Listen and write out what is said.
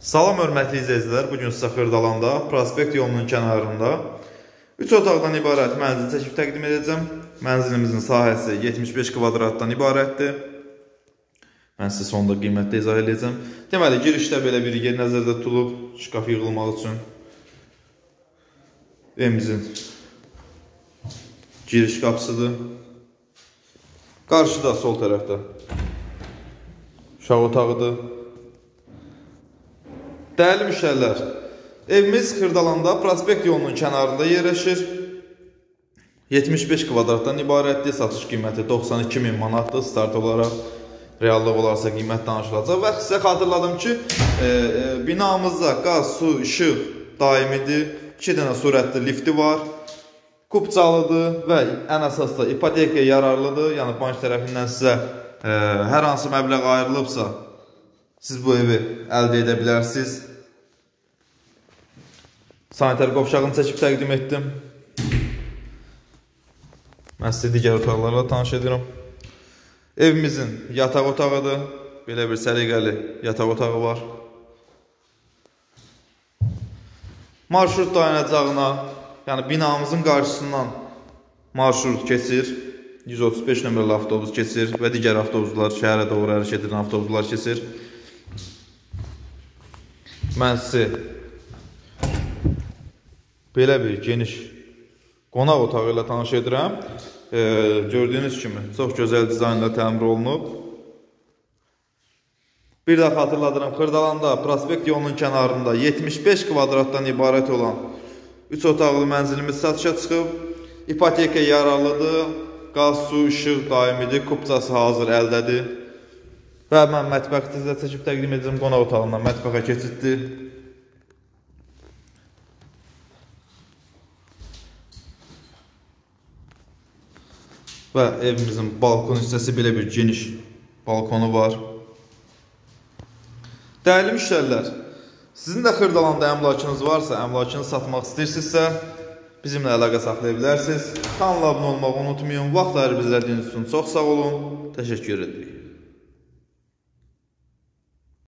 Salam hörmətli izləyicilər, bugün sizə Xırdalanda, prospekt yolunun kənarında 3 otaqdan ibarət mənzil çəkib təqdim edəcəm. Mənzilimizin sahəsi 75 kvadratdan ibarətdir. Mən sizə sonda qiymətdə izah edəcəm. Deməli, girişdə belə bir yer nəzərdə tutulub, şkaf yığılmaq üçün. Evimizin giriş qapısıdır. Qarşıda, sol tərəfdə uşaq otağıdır. Dəyərli müştərilər, evimiz Xırdalanda prospekt yolunun kənarında yerləşir. 75 kvadratdan ibarətdir. Satış qiyməti 92.000 manatdır. Start olaraq reallıq olarsa qiymət danışılacaq. Və sizə xatırladım ki, binamızda qaz, su, işıq daimidir. 2 dənə sürətli lifti var. Kupçalıdır və ən əsas da ipotekaya yararlıdır. Yəni bank tərəfindən sizə hər hansı məbləğ ayrılıbsa, siz bu evi əldə edə bilərsiniz. Sanitar qovşağını çəkib təqdim etdim. Mən sizə digər otaqlarla tanış edirəm. Evimizin yataq otağıdır. Belə bir səliqəli yataq otağı var. Marşrut dayanacağına, yəni binamızın qarşısından marşrut keçir. 135 nömrəli avtobus keçir və digər avtobuslar, şəhərə doğru hərəkət edən avtobuslar keçir. Mən sizi belə bir geniş qonaq otağı ilə tanış edirəm. Gördüyünüz kimi çox gözəl dizaynla təmir olunub. Bir daha xatırladıram, Xırdalanda prospekt yolunun kənarında 75 kvadratdan ibarət olan 3 otaqlı mənzilimiz satışa çıxıb. İpotekaya yararlıdır. Qaz, su, işıq daimidir. Kupçası hazır əldədir. Və mən mətbəxi sizə çəkib təqdim edəcəm. Qonaq otağından mətbəxə keçiddir. Və evimizin balkon hissəsi belə bir geniş balkonu var. Dəyərli müştərilər, sizin də Xırdalanda əmlakınız varsa, əmlakını satmaq istəyirsinizsə, bizimlə əlaqə saxlaya bilərsiniz. Kanala abunə olmağı unutmayın. Vaxt ayırıb izlədiyiniz üçün çox sağ olun. Təşəkkür edirik.